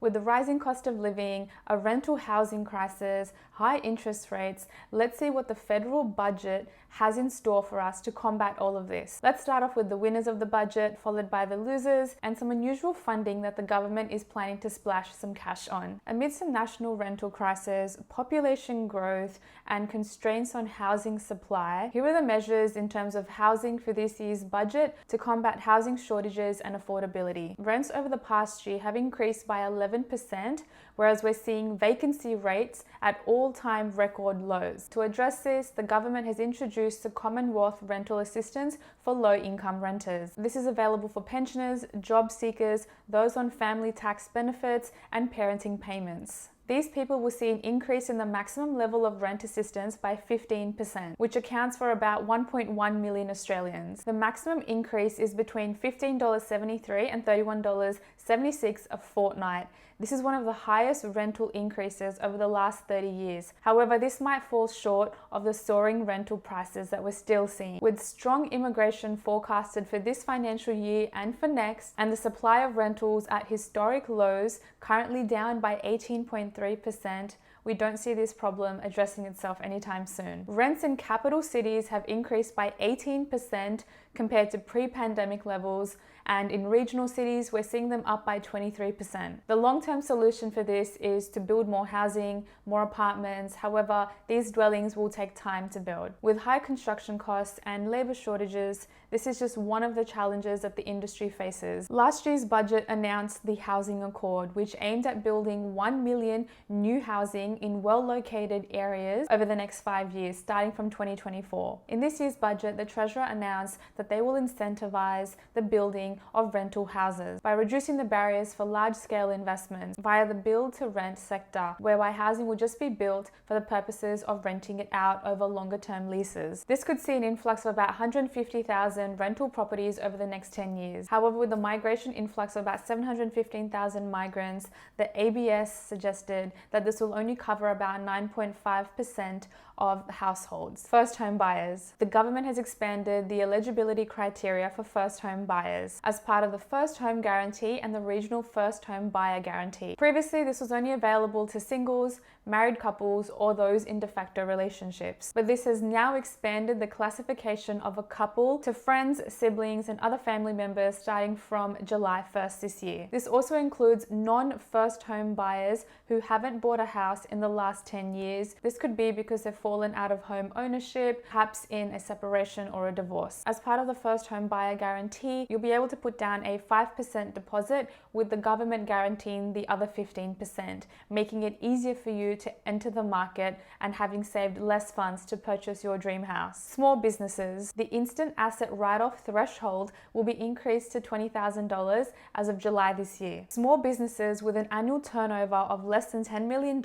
With the rising cost of living, a rental housing crisis, high interest rates, let's see what the federal budget has in store for us to combat all of this. Let's start off with the winners of the budget, followed by the losers, and some unusual funding that the government is planning to splash some cash on. Amidst a national rental crisis, population growth, and constraints on housing supply, here are the measures in terms of housing for this year's budget to combat housing shortages and affordability. Rents over the past year have increased by 11%, whereas we're seeing vacancy rates at all-time record lows. To address this, the government has introduced the Commonwealth Rental Assistance for low-income renters. This is available for pensioners, job seekers, those on family tax benefits, and parenting payments. These people will see an increase in the maximum level of rent assistance by 15%, which accounts for about 1.1 million Australians. The maximum increase is between $15.73 and $31.76 a fortnight. This is one of the highest rental increases over the last 30 years. However, this might fall short of the soaring rental prices that we're still seeing. With strong immigration forecasted for this financial year and for next, and the supply of rentals at historic lows, currently down by 18.3%, we don't see this problem addressing itself anytime soon. Rents in capital cities have increased by 18% compared to pre-pandemic levels, and in regional cities, we're seeing them up by 23%. The long-term solution for this is to build more housing, more apartments. However, these dwellings will take time to build. With high construction costs and labor shortages, this is just one of the challenges that the industry faces. Last year's budget announced the Housing Accord, which aimed at building 1 million new housing in well-located areas over the next 5 years, starting from 2024. In this year's budget, the Treasurer announced that they will incentivize the building of rental houses by reducing the barriers for large-scale investments via the build-to-rent sector, whereby housing will just be built for the purposes of renting it out over longer-term leases. This could see an influx of about 150,000 rental properties over the next 10 years. However, with the migration influx of about 715,000 migrants, the ABS suggested that this will only cover about 9.5% of households. First home buyers. The government has expanded the eligibility criteria for first home buyers as part of the First Home Guarantee and the Regional First Home Buyer Guarantee. Previously, this was only available to singles, married couples, or those in de facto relationships. But this has now expanded the classification of a couple to friends, siblings, and other family members starting from July 1st this year. This also includes non-first home buyers who haven't bought a house in the last 10 years. This could be because they've fallen out of home ownership, perhaps in a separation or a divorce. As part of the First Home Buyer Guarantee, you'll be able to put down a 5% deposit with the government guaranteeing the other 15%, making it easier for you to enter the market and having saved less funds to purchase your dream house. Small businesses. The instant asset write-off threshold will be increased to $20,000 as of July this year. Small businesses with an annual turnover of less than $10 million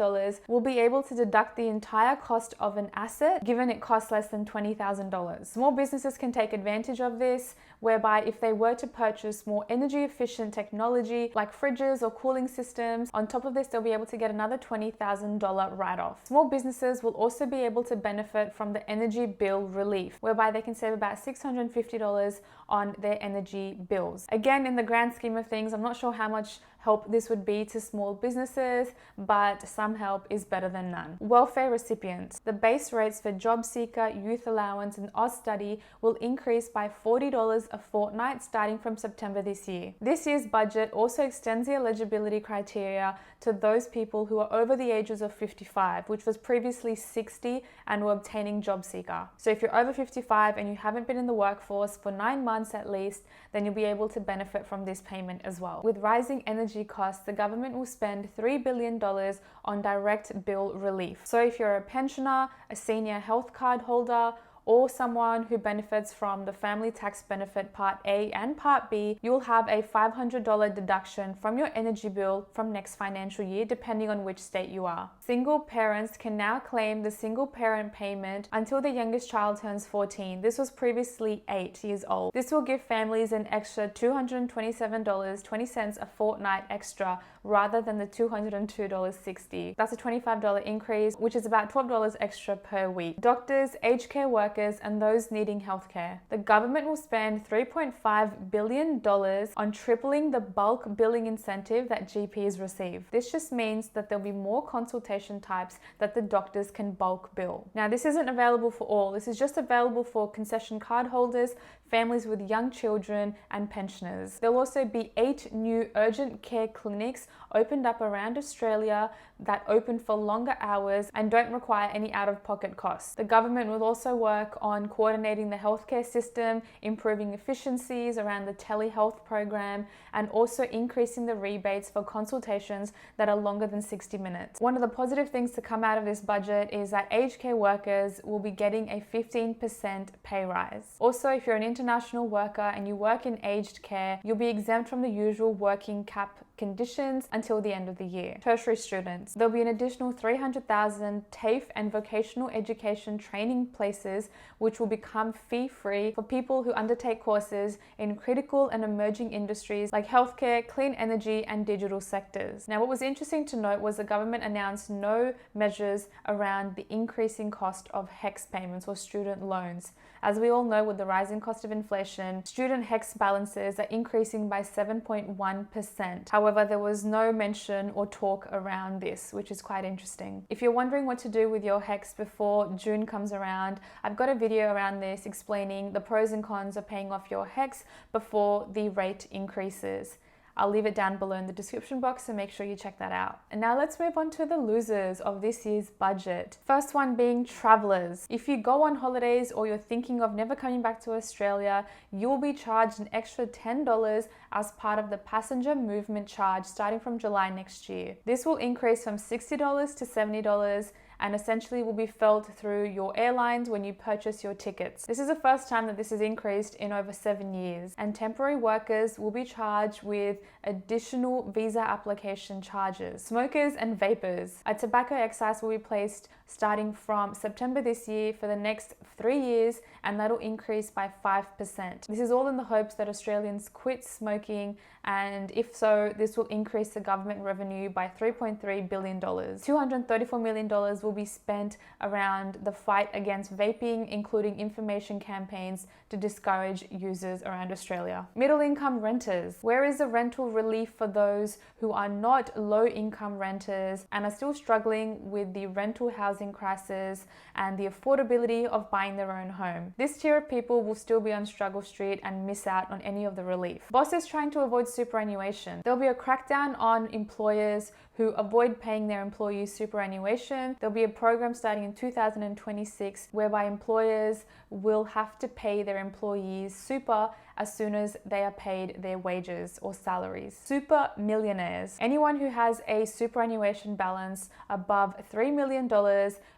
will be able to deduct the entire cost of an asset given it costs less than $20,000. Small businesses can take advantage of this, whereby if they were to purchase more energy efficient technology like fridges or cooling systems, on top of this they'll be able to get another $20,000 write-off. Small businesses will also be able to benefit from the energy bill relief, whereby they can save about $650 on their energy bills. Again, in the grand scheme of things, I'm not sure how much help this would be to small businesses, but some help is better than none. Welfare recipients. The base rates for job seeker, youth allowance, and Austudy will increase by $40 a fortnight starting from September this year. This year's budget also extends the eligibility criteria to those people who are over the ages of 55, which was previously 60 and were obtaining job seeker. So if you're over 55 and you haven't been in the workforce for 9 months at least, then you'll be able to benefit from this payment as well. With rising energy costs, the government will spend $3 billion on direct bill relief. So if you're a pensioner, a senior health card holder, or someone who benefits from the Family Tax Benefit Part A and Part B, you'll have a $500 deduction from your energy bill from next financial year, depending on which state you are. Single parents can now claim the single parent payment until the youngest child turns 14. This was previously 8 years old. This will give families an extra $227.20 a fortnight extra rather than the $202.60. That's a $25 increase, which is about $12 extra per week. Doctors, aged care workers, and those needing healthcare. The government will spend $3.5 billion on tripling the bulk billing incentive that GPs receive. This just means that there'll be more consultation types that the doctors can bulk bill. Now, this isn't available for all. This is just available for concession card holders, families with young children, and pensioners. There'll also be 8 new urgent care clinics opened up around Australia that open for longer hours and don't require any out-of-pocket costs. The government will also work on coordinating the healthcare system, improving efficiencies around the telehealth program, and also increasing the rebates for consultations that are longer than 60 minutes. One of the positive things to come out of this budget is that aged care workers will be getting a 15% pay rise. Also, if you're an international worker and you work in aged care, you'll be exempt from the usual working cap conditions until the end of the year. Tertiary students, there'll be an additional 300,000 TAFE and vocational education training places which will become fee-free for people who undertake courses in critical and emerging industries like healthcare, clean energy, and digital sectors. Now, what was interesting to note was the government announced no measures around the increasing cost of HECS payments or student loans. As we all know, with the rising cost of inflation, student HECS balances are increasing by 7.1%. However, there was no mention or talk around this, which is quite interesting. If you're wondering what to do with your HECS before June comes around, I've got a video around this explaining the pros and cons of paying off your HECS before the rate increases. I'll leave it down below in the description box, so make sure you check that out. And now let's move on to the losers of this year's budget. First one being travelers. If you go on holidays or you're thinking of never coming back to Australia, you'll be charged an extra $10 as part of the passenger movement charge starting from July next year. This will increase from $60 to $70 and essentially will be felt through your airlines when you purchase your tickets. This is the first time that this has increased in over 7 years, and temporary workers will be charged with additional visa application charges. Smokers and vapers. A tobacco excise will be placed starting from September this year for the next 3 years, and that'll increase by 5%. This is all in the hopes that Australians quit smoking, and if so, this will increase the government revenue by $3.3 billion. $234 million will be spent around the fight against vaping, including information campaigns to discourage users around Australia. Middle income renters. Where is the rental relief for those who are not low income renters and are still struggling with the rental housing crisis and the affordability of buying their own home? This tier of people will still be on struggle street and miss out on any of the relief. Bosses trying to avoid superannuation. There'll be a crackdown on employers who avoid paying their employees superannuation. There'll be a program starting in 2026 whereby employers will have to pay their employees super as soon as they are paid their wages or salaries. Super millionaires. Anyone who has a superannuation balance above $3 million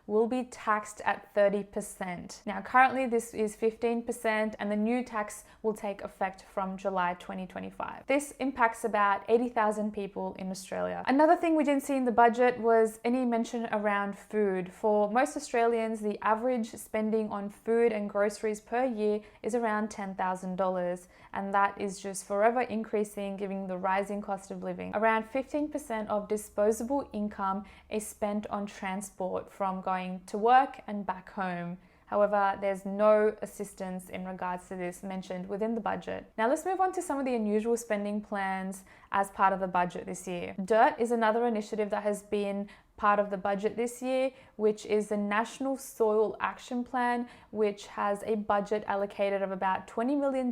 will be taxed at 30%. Now, currently this is 15%, and the new tax will take effect from July 2025. This impacts about 80,000 people in Australia. Another thing we didn't see in the budget was any mention around food. For most Australians, the average spending on food and groceries per year is around $10,000, and that is just forever increasing given the rising cost of living. Around 15% of disposable income is spent on transport from going to work and back home. However, there's no assistance in regards to this mentioned within the budget. Now let's move on to some of the unusual spending plans as part of the budget this year. DIRT is another initiative that has been part of the budget this year, which is the National Soil Action Plan, which has a budget allocated of about $20 million,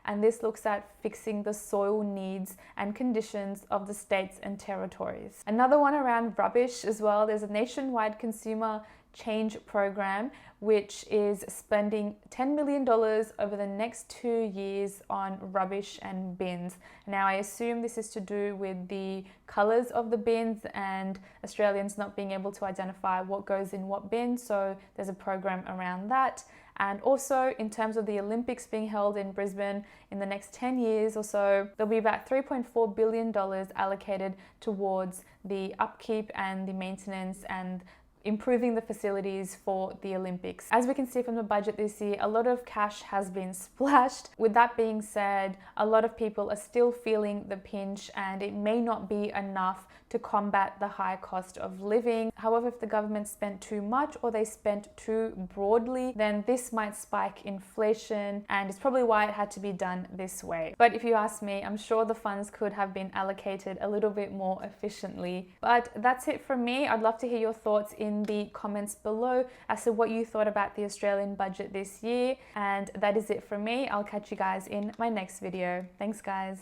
and this looks at fixing the soil needs and conditions of the states and territories. Another one around rubbish as well. There's a nationwide consumer change program which is spending $10 million over the next 2 years on rubbish and bins. Now, I assume this is to do with the colors of the bins and Australians not being able to identify what goes in what bin, so there's a program around that. And also, in terms of the Olympics being held in Brisbane in the next 10 years or so, there'll be about $3.4 billion allocated towards the upkeep and the maintenance and improving the facilities for the Olympics. As we can see from the budget this year, a lot of cash has been splashed. With that being said, a lot of people are still feeling the pinch, and it may not be enough to combat the high cost of living. However, if the government spent too much or they spent too broadly, then this might spike inflation, and it's probably why it had to be done this way. But if you ask me, I'm sure the funds could have been allocated a little bit more efficiently. But that's it from me. I'd love to hear your thoughts in the comments below as to what you thought about the Australian budget this year. And that is it from me. I'll catch you guys in my next video. Thanks, guys.